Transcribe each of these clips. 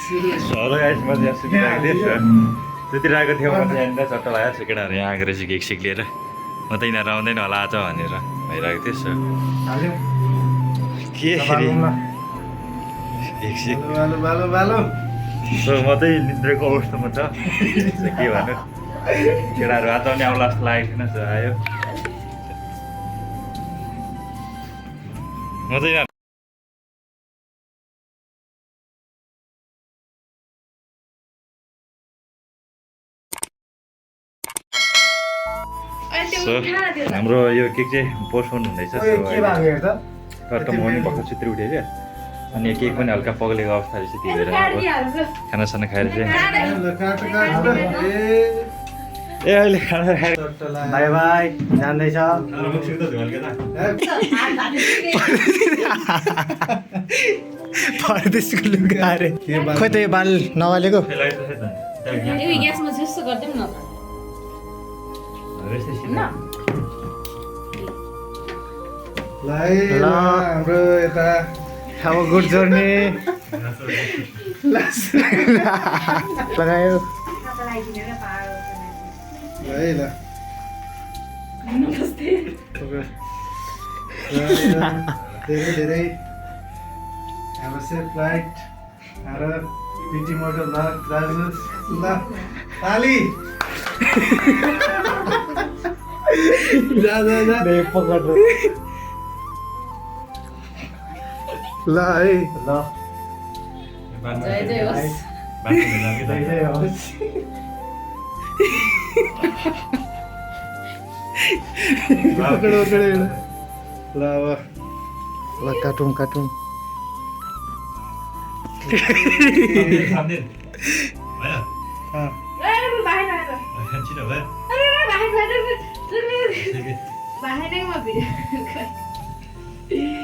Hello guys म यहाँ सुतिरहेको थिएँ सुतिरहेको थियो म चाहिँ यहाँनिर चट्ट लगाएर छु केटाहरू यहाँ आएको रहेछ केक सेक लिएर म त यिनीहरू आउँदैन होला आज भनेर भइरहेको थिएँ सो के केक सेक सो म चाहिँ निद्रेको अवस्थामा छ के भन्नु केटाहरू आज पनि आउला जस्तो लागेको थिएन सो आयो म चाहिँ हाम्रो यो केक चाहिँ पोस्टपोन हुँदैछ तर त म पनि भर्खर सुत्रै उठेँ क्या अनि केक पनि हल्का पग्लेको अवस्था रहेछ त्यही भएर अब खानासाना खाएर चाहिँ ए अहिले खाना खाएर बाई बाई जान्दैछ परदेशको लुगा अरे खोइ त यो बाल नवालेको हाम्रो यता अब गुड जर्नी लगायो है ल धेरै धेरै हाम्रो सेफ फ्लाइट हाम्रो पिटी मोटर दाजु ल ताली जा जा जा पकड ल है ल जय जय होस् जय जय होस् पकड पकड ल अब ल काटौँ काटौँ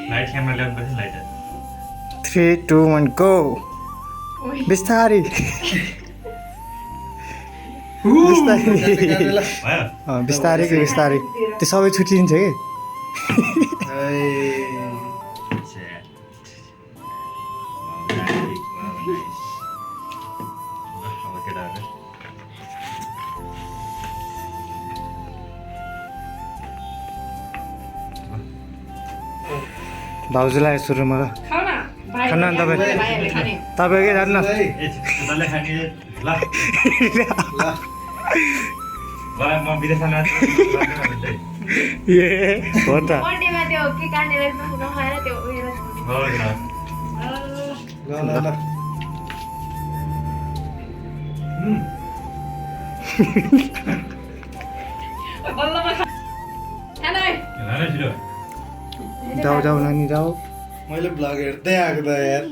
लाइट क्यामेरा ल्याउनु पर्छ लाइट 3 2 1 गो बिस्तारै बिस्तारै बिस्तारै त्यो सबै छुट्टिन्छ कि भाउजूलाई सुरुमा खानु नि तपाईँकै जानु न ए हो त जाऊ जाऊ नानी जाऊ मैले ब्लग हेर्दै आएको त यार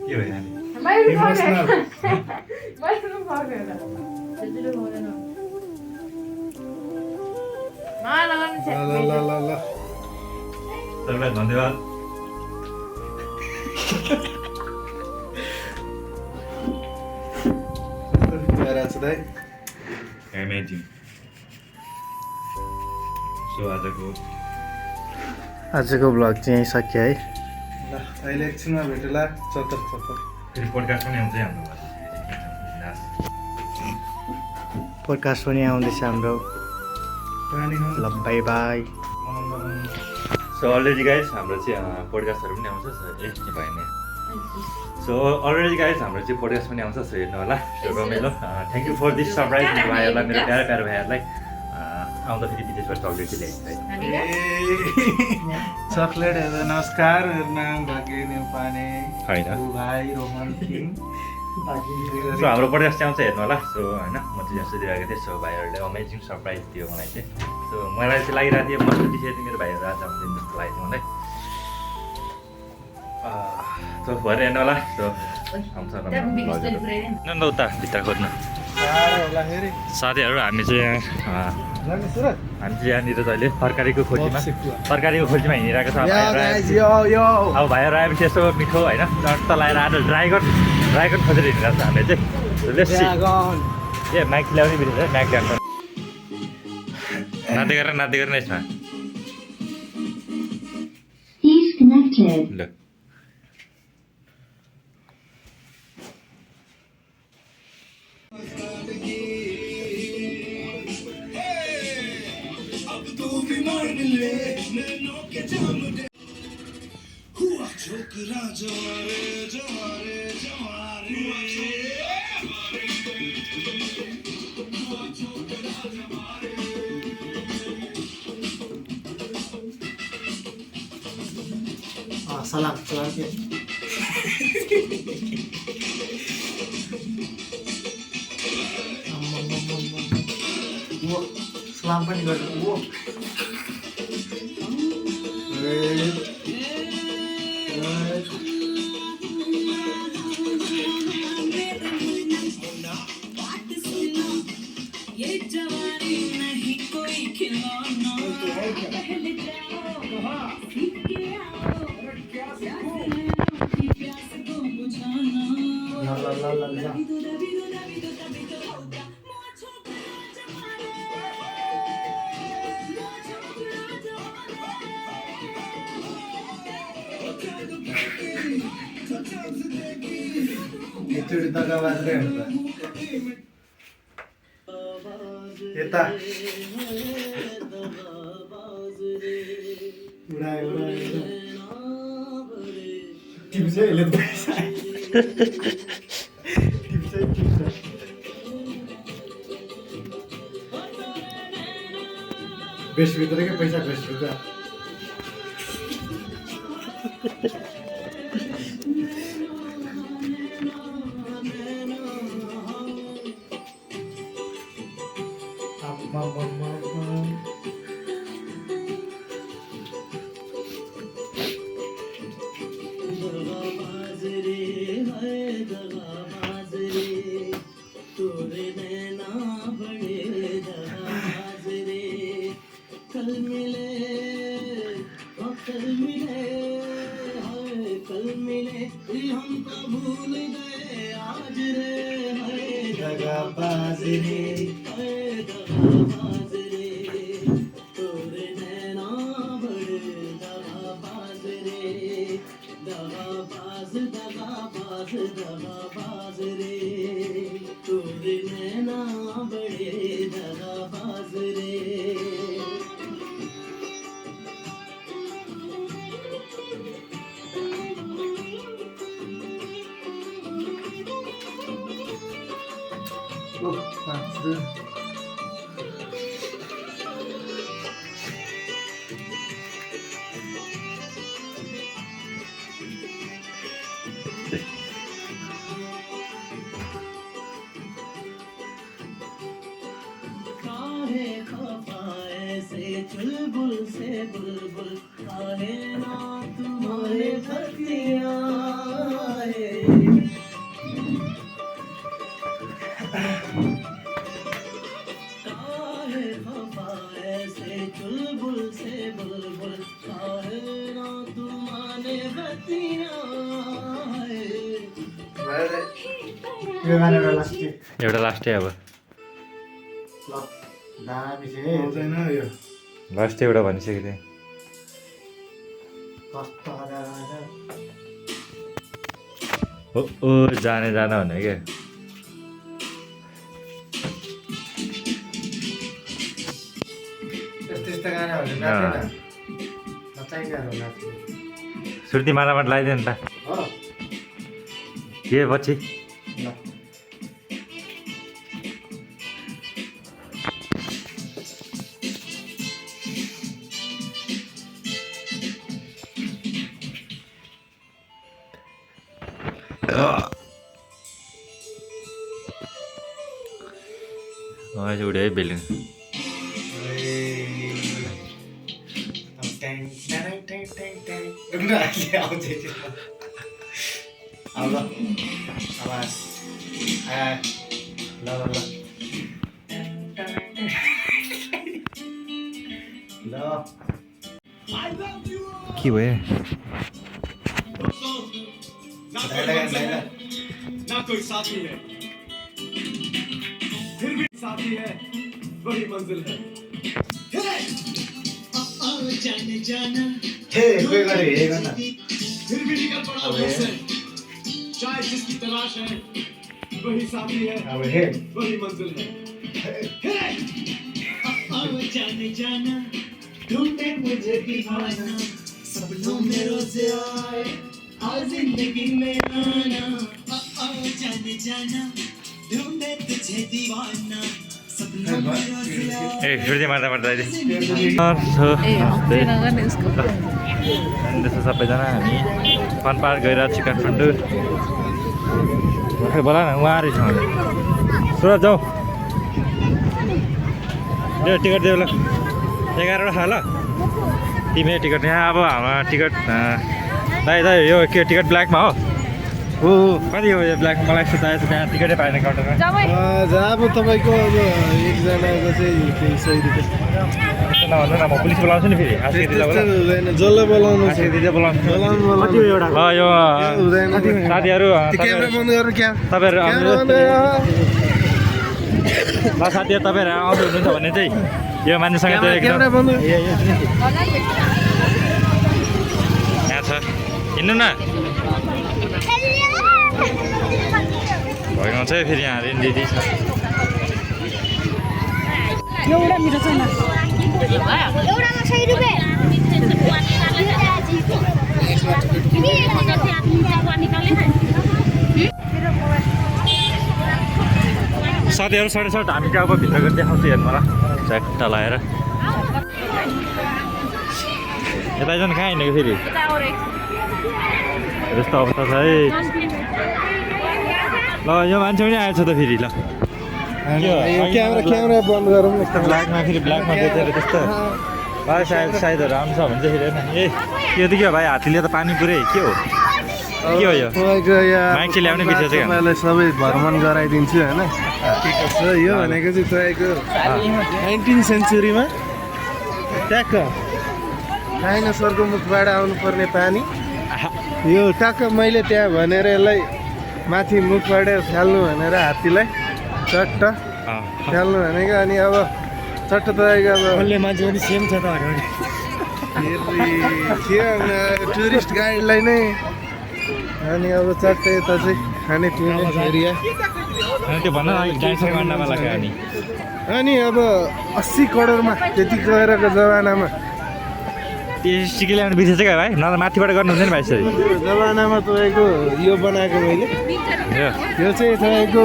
के भयो धन्यवाद एमेजिङ सो आजको ब्लग चाहिँ यहीँ सकियो है ल अहिले एकछिनमा भेटला चतर चतर फेरि पोडकास्ट पनि आउँछ हाम्रो पोडकास्ट पनि आउँदैछ हाम्रो ल by by so already guys हाम्रो चाहिँ पोडकास्टहरू पनि आउँछ ए भएन सो अलरेडी गाइस हाम्रो चाहिँ पोडकास्ट पनि आउँछ सो हेर्नु होला सो रमाइलो thank you for this surprise मेरो भाइहरूलाई मेरो प्यारो प्यारो भाइहरूलाई आउँदाखेरि विदेशबाट चक्लेट चाहिँ ल्याइन्छ है चक्लेट हेर्दा नमस्कार मेरो नाम भाग्य नेपाने होइन भाइ रोहन किङ सो हाम्रो पोडकास्ट चाहिँ आउँछ हेर्नु होला सो होइन म चाहिँ यहाँ सुतिरहेको थिएँ सो भाइहरूले अमेजिङ सरप्राइज दियो मलाई चाहिँ सो मलाई चाहिँ लागिरहेको थियो मस्त विषय मेरो भाइहरू आज आउँदैन जस्तो लागेको थियो मलाई सो भएर हेर्नु होला सो आउँछ न उता भित्र खोज्नु साथीहरू हामी चाहिँ यहाँनिर अहिले तरकारीको खोजीमा हिँडिरहेको छ अब भाइहरू आएपछि यसो मिठो होइन चट्ट लगाएर आज ड्राइगन खोजेर हिँडिरहेको छ हामीले चाहिँ लेस्सी ए माइक ल्याउने बिर्सेछ माइक ल्याउनु नाच्दै गरेर यसमा ल सलाम सलाम के वो सलाम पनि गर्नु वो ये जवानी नहीं कोई खिलौना पहले जाओ सीख के आओ प्यास को बुझाना दबी दो होगा एकचोटि दगाबाज रे यता टिप्छ यसले पैसा टिप्छ बेसभित्रकै पैसा बेसभित्र चुलबुल से बुलबुल काहे ना तुम्हारे बतिया काहे खफा ऐसे चुलबुल से बुलबुल काहे ना तुम्हारे बतिया एउटा लास्टै अब आउँदैन यो लास्ट एउटा भनिसकेको थिएँ ओ जाने जान भने क्या त्यस्तो गानाहरू नाच्दैन नचाहिँदाहरू नाच्नु सुर्ती मालाबाट लगाइदियो नि त हो के पछि ल अझै उड्यो है बेलुन के भयो ना कोई साथी है फिर भी साथी है वही मंजिल है जाने जाना फिर भी निकल पड़ा घर से चाहे जिसकी तलाश है वही साथी है वही मंजिल है जाने जाना ढूंढे मुझे दीवाना सपनों में रोज आए आ जिंदगी में आना जाने जाना ढूंढे तुझे दीवाना सपनों में रोज आए ए सुर्ती मार्दा मार्दा अहिले त्यसो सबैजना हामी फन पार्क गइरहेको छु काठमाडौँ खै बोला न उहाँ रहेछ सुरज जाउँ त्यो टिकट देऊ ल 11 खा ल तिमी टिकट यहाँ अब हाम्रो टिकट दाइ दाइ यो के टिकट ब्ल्याकमा हो कति हो यो ब्ल्याकमा मलाई यस्तो चाहिएको छ त्यहाँ टिकटै पाएन काउन्टरमा अब तपाईँको अब एकजनाको चाहिँ 100 रुपियाँ यस्तो नभन्नु न म पुलिस बोलाउँछु नि फेरि आशिष दिदी हुँदैन जसलाई बोलाउनु आशिष दिदी बोलाउँछु बोलाउनु कति हो एउटा यो हुँदैन साथीहरू क्यामेरा बन्द गरेर क्या तपाईँहरू ल साथीहरू तपाईँहरू आउँदै हुनुहुन्छ भने चाहिँ यो मान्छेसँग चाहिँ क्यामेरा बन्द यहाँ छ हिँड्नु न भइगाउँ चाहिँ फेरि यहाँ रेन दिदी छ एउटा मिठो छैन एउटामा 100 रुपियाँ साथीहरू सडे हामी चाहिँ अब भित्र गएर देखाउँछु हेर्नु होला ज्याक्टा लगाएर यता आइज कहाँ हिँडेको फेरि यस्तो अवस्था छ है ल यो मान्छे पनि आएछ त फेरि ल क्यामेरा बन्द गरौँ न ब्ल्याकमा फेरि ब्ल्याकमा बेचेर त्यस्तो भाइ सायदहरू आउँछ भने चाहिँ फेरि होइन ए यो त के हो भाइ हात्तीले त पानी पुरै के हो यो तपाईँको यहाँ माइक चाहिँ ल्याउने बिर्सेछ क्या तपाईँलाई सबै भ्रमण गराइदिन्छु होइन ठिक छ यो भनेको चाहिँ तपाईँको 19 सेन्चुरीमा ट्याक्क डाइनोसरको मुखबाट आउनुपर्ने पानी यो टक्क मैले त्यहाँ भनेर यसलाई माथि मुखबाट फ्याल्नु भनेर हात्तीलाई चट्ट फ्याल्नु भनेको अनि अब चट्ट तपाईँको अब मान्छे पनि सेम छ त टुरिस्ट गाइडलाई नै अनि अब चट्ट यता चाहिँ खानेपिउने एरिया त्यो भन्न डाइनोसर गन्डामा लाग्यो अनि अब 80 करोडमा त्यति गएरको जमानामा टिकी ल्याउनु बिर्सेछ क्या भाइ नभए माथिबाट गर्नुहुन्छ नि भाइ यसरी जमानामा तपाईँको यो बनाएको मैले यो चाहिँ तपाईँको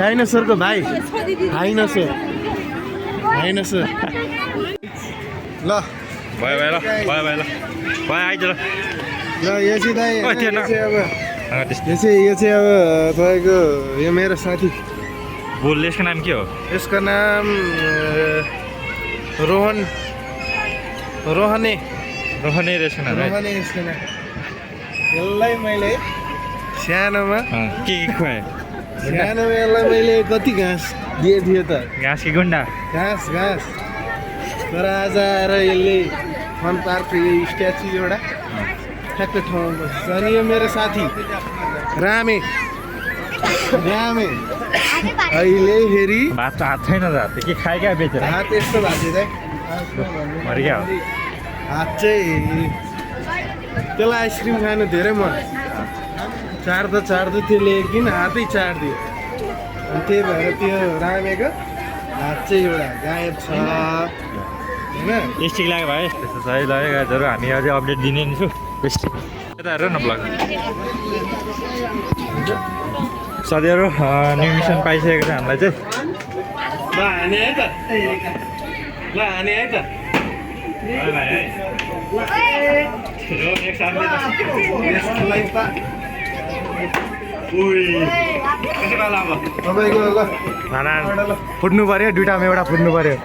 डाइनोसरको भाइ डाइनोसर ल भयो भाइ ल भयो भाइ ल भयो आइज ल ल यो चाहिँ दाइ ओइ, त्यो न। यो चाहिँ अब तपाईँको यो मेरो साथी बोल यसको नाम के हो यसको नाम रोहने रोहने रहेछ नाम है रोहने यसको नाम यसलाई मैले सानोमा के खुवायो यसलाई मैले कति घाँस दिएको थिएँ त घाँस कि गुन्डा घाँस तर आज आएर यसले फन पार्कको यो स्ट्याचु एउटा ठ्याक्क ठाउँमा बस्छ अनि यो मेरो साथी रामे अहिले फेरि भात त हात छैन त के खायो क्या बेचेर हात यस्तो भएको थियो मरि क्या हो हात चाहिँ त्यसलाई आइसक्रिम खानु धेरै मन चाड्दो त्यसले एकदिन हातै चाडिदियो अनि त्यही भएर त्यो रामेको हात चाहिँ एउटा गायब छ होइन स्टिक लाग्यो भाइ त्यस्तो छ है ल गाइजहरू हामी अझै अपडेट दिने नि छु बेस्ट यता हेर न ब्लग साथीहरू न्यु मिसन पाइसकेको छ हामीलाई चाहिँ ल हाने है त तपाईँको ल खाना फुट्नु पऱ्यो दुइटामा एउटा फुट्नु पऱ्यो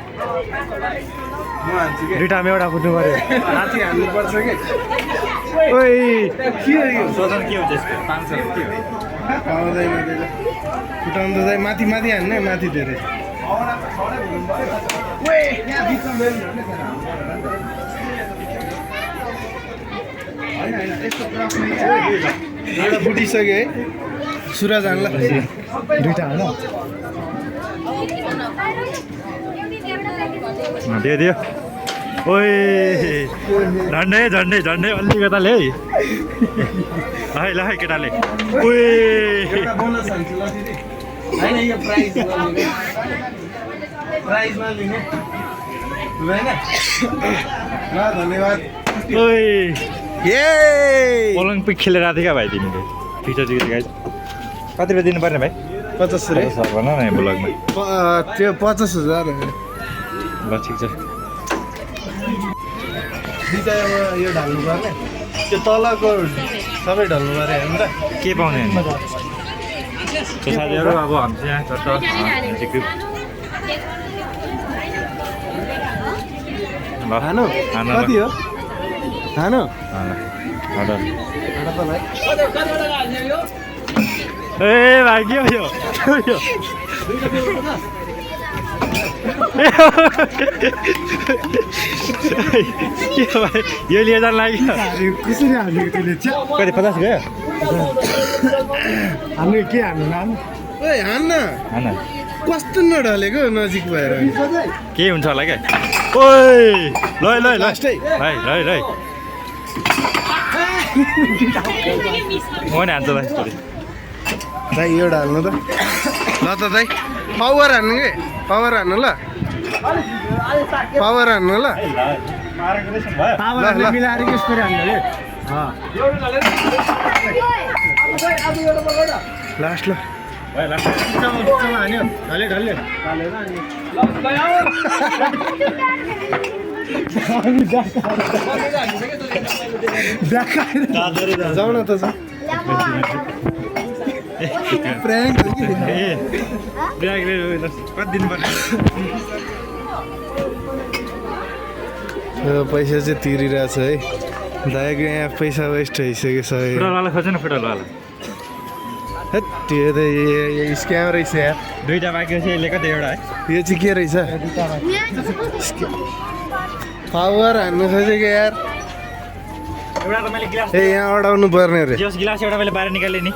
म हान्छु कि दुइटामा एउटा फुट्नु पऱ्यो माथि हान्नुपर्छ कि ओइ के हो यो सोचन के हुन्छ यसको 500 के हो पाउँदैन त्यसले फुटाउनु त चाहिँ माथि हान्ने माथि धेरै एउटा फुटिसक्यो है सुरज हान्ला दुइटा होइन दियो ओइ झन्डै अलि केटाले है ल है केटाले ओइ एउटा बोनस हान्छु ल दिदी होइन यो प्राइजमा लिने हुँदैन ल धन्यवाद ओइ ए ओलम्पिक खेलेर आएको थियो क्या भाइ तिमीले पिक्चर टिकट गाइस कति रुपियाँ दिनुपर्ने भाइ 50 रे भन न यहाँ ब्लगमा त्यो 50,000 ल ठिक छ यो ढाल्नु पर्ने त्यो तलको सबै ढल्नु पर्यो होइन त के पाउने अनि त्यो साथीहरू अब हामी चाहिँ यहाँ छ ल खानु खानु कति हो खानु अर्डर एउटा त भाइ ए भाइ के हो यो के हो भाइ यो लिएर जानु लाग्यो कसरी हालेको त्यसले चाहिँ कति 50 गयो हामी के हाल्नु नाम ओइ हान्न हान कस्तो नढलेको नजिक भएर के हुन्छ होला क्या ओइ ल ल ल लास्टै भाइ ल म नि हान्छ भाइ दाइ यो ढाल्नु त ल त दाइ पावर हान्नु के पावर हान्नु ल पावर हान्नु ल पावरले मिलाएर यसरी हाल्नु रे लास्ट ल भाइ ल हान्यो ढल्ले ढल्ले जाउँ न त फ्रेन्ड हो कि ए कति दिनुपर्ने पैसा चाहिँ तिरिरहेछ है दाइको यहाँ पैसा वेस्ट भइसक्यो सबै फुटबलवाला खोज्छ न फुटबलवाला हेट त्यो त स्क्याम रहेछ यार दुईवटा बाँकी रहेछ यसले कति एउटा है यो चाहिँ के रहेछ पावर हान्नु खोजेको यार एउटा त मैले गिलास ए यहाँ अडाउनु पर्ने रे जस गिलास एउटा मैले बाहिर निकालेँ नि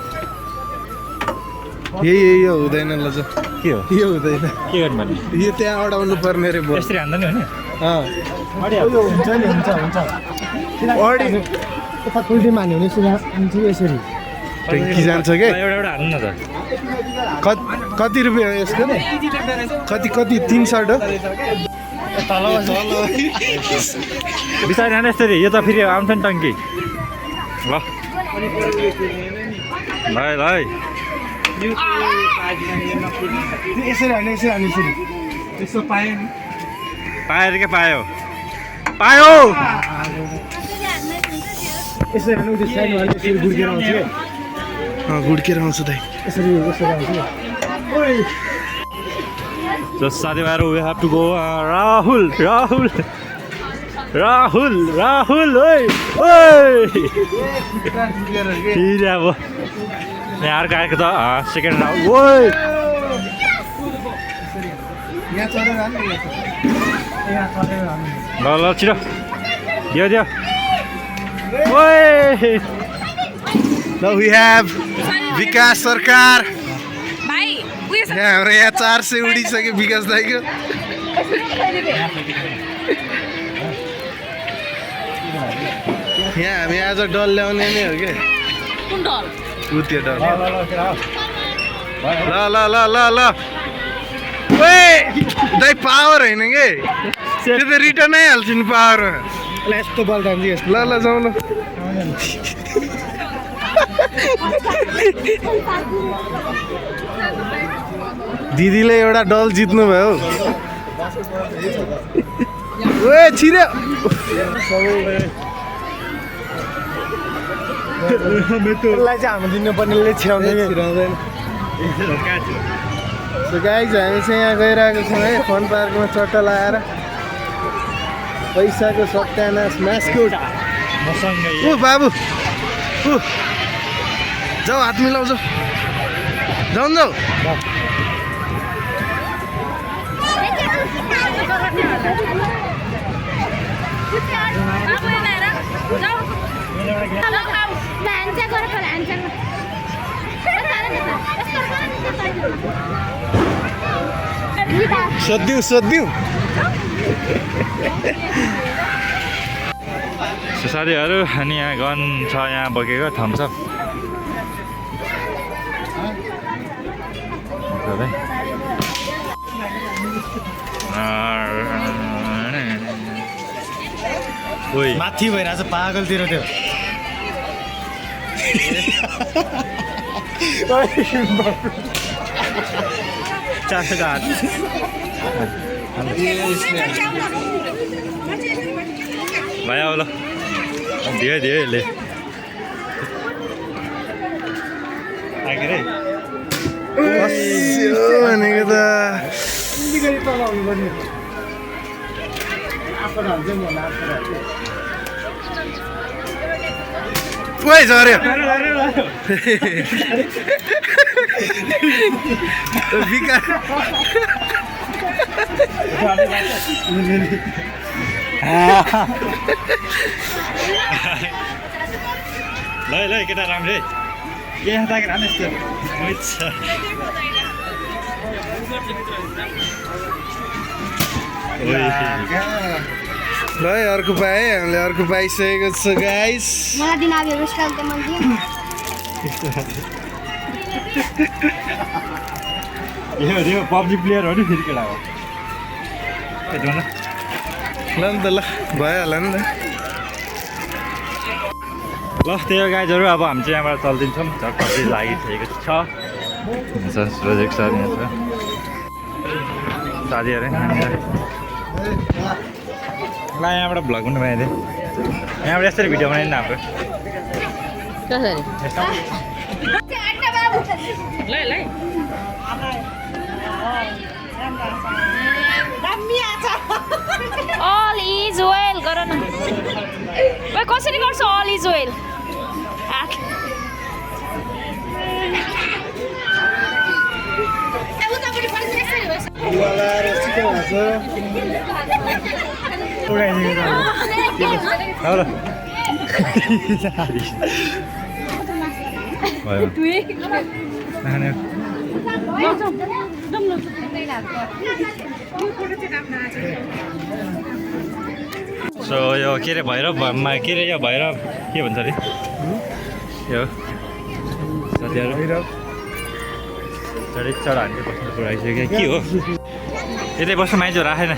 यो हुँदैन ल जो के हो यो हुँदैन के गर्नु भने यो त्यहाँ अडाउनु पर्ने रे बोल यसरी हान्दा नि हो नि हुन्छ नि हुन्छ अडी यता कुल्टी मान्यो भने हुन्छ यसरी ट्याङ्की जान्छ के एउटा एउटा हान्नु न त कति रुपियाँ हो यसको कति 3 सर्ट हो बिस्तारै हान यसरी यो त फेरि आउँछ नि टङ्की ल ल यसरी हाल्ने यसरी त्यस्तो पाएँ पाएर के पायो पायो यसरी हाल्नु त्यो साइडमा हाल्ने यसरी गुड्केर आउँछ के गुड्केर आउँछ दाइ यसरी आउँछ So साथीभाइहरू we have to go Rahul ओइ फेरि अब यहाँ अर्को आएको त सेकेन्ड राउन्ड ओइ यहाँ चढेर हाल्नु ल छिटो दियो ओइ Now we have विकास सरकार भाइ यहाँ हाम्रो यहाँ 400 उडिसक्यो विकास दाइको यहाँ हामी आज डल ल्याउने नै हो क्या कुन डल ऊ त्यो डल ल ओए दाइ पावर होइन के त्यो त रिटर्नै हाल्छु नि पावरमा यस्तो बल जान्छ यस्तो ल जाउँ न दिदीले एउटा डल जित्नु भयो ओए छिर्यो यसलाई चाहिँ हाम्रो दिनुपर्नेले छिराउँदैन सो गाइज हामी चाहिँ यहाँ गइरहेको छौँ है फन पार्कमा चट्टा लगाएर पैसाको सत्यानाश म्यास्कोट मसँगै ऊ बाबु ऊ जाऊ हात मिलाउ जाऊ जाऊ सोधिदिउँ साथीहरू अनि यहाँ गन छ यहाँ बोकेको थम्सअप ओइ माथि भइरहेछ पागलतिर त्यो चारको हात भाइ आऊ ल दियो यसले आइके रे कस्यो भनेको त ओइ झऱ्यो बिका ल ल केटा राम्रै के यहाँ ताकेर हाल्नु यस्तो ल है अर्को पाएँ हामीले अर्को पाइसकेको छ गाइस मलाई दिन अब स्टाइल त मन दियो यो पब्जी प्लेयर हो नि फेरि केटा हो ल नि त ल भइहाल्यो नि त ल त्यही हो गाइजहरू अब हामी चाहिँ यहाँबाट चल्दिन्छौँ झट्टै लागिसकेको छ रोजेक सर यहाँ छ साथीहरू ल यहाँबाट भ्लग पनि बनाइदिएँ यहाँबाट यसरी भिडियो बनाइदिनु न हाम्रो अल इज वेल गर न कसरी गर्छ अल इज वेल सो यो के अरे भैरवमा के अरे यो भैरव के भन्छ अरे यो साथीहरू चढै चढ हामीले बस्नु पुऱ्याइसक्यो के हो यतै बस्नु माइजो राखेन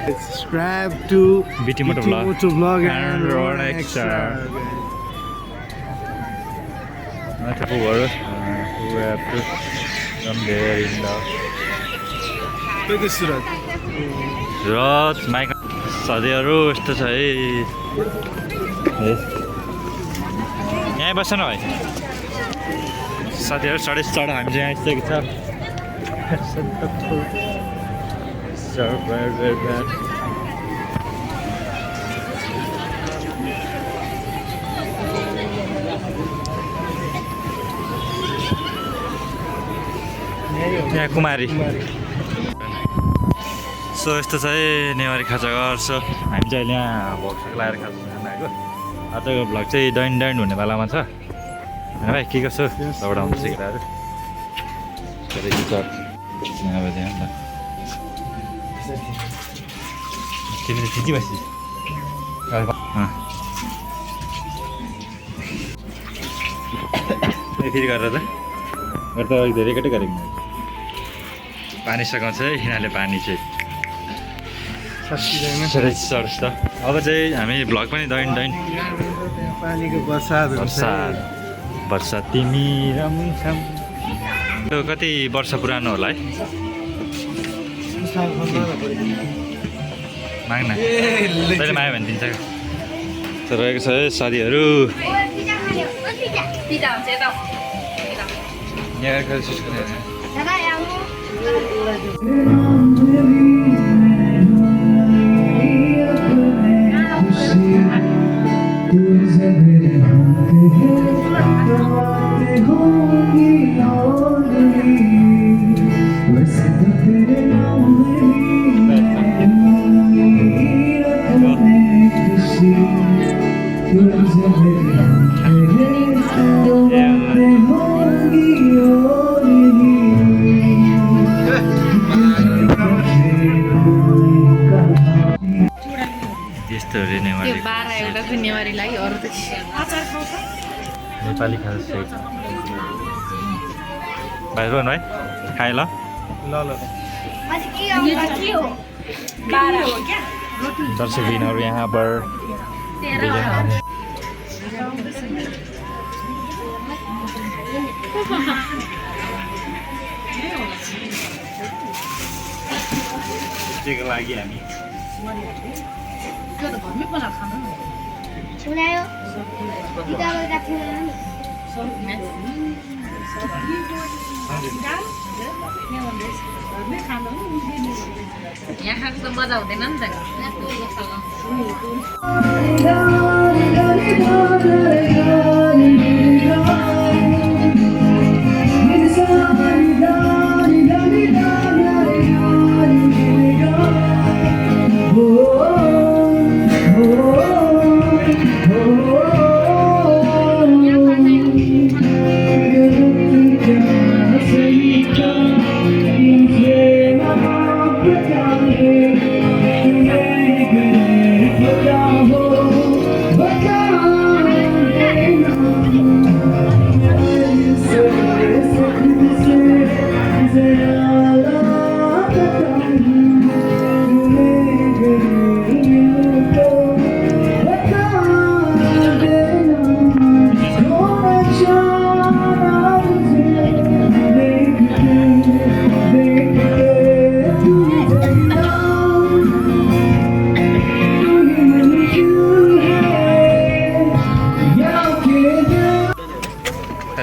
Subscribe to BT Moto Vlog and Road Extra. Not a poor who have to come there in the Surat Road. My साथीहरू यस्तो छ है यहीँ बस्छ न भाइ साथीहरू चढै चढ हामी चाहिँ आइसकेको छ यहाँ कुमारी सो यस्तो छ है नेवारी खाजा गर्छ हामी चाहिँ अहिले यहाँ भोकसक लगाएर खाजा खान आएको आजको भ्लग चाहिँ दैन दैन हुने बेलामा छ होइन भाइ के कसो दौडा हुन्छ केटाहरू अब त्यहाँ त तिमीले खिचिबसी फेरि गरेर त अलिक धेरै केटै गरेको पानी सघाउँछ है यिनीहरूले पानी चाहिँ चढ्छ अब चाहिँ हामी भ्लग पनि दैन दैन पानीको बर्सात वर्षा तिमी रमछम त्यो कति वर्ष पुरानो होला है माग्न तैँले माग्यो भने दिन्छ रहेको छ है साथीहरू त्यस्तोहरू नेवारीलाई अरू त नेपाली खाजा भाइ है खाएँ ल ल ल अझै के आउँछ दर्शकबिनहरू यहाँबाट को लागि हामी सुनायो पिताका थिएन नि यहाँ खाएको त मजा हुँदैन नि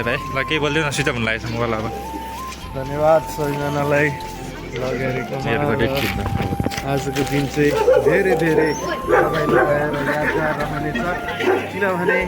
भाइ ल केही बोल्दैन सिधा हुन लागेको छ मोबाइल अब धन्यवाद सबैजनालाई लगेरीको आजको दिन चाहिँ धेरै धेरै रमाइलो भएर यादगार रहनेछ किनभने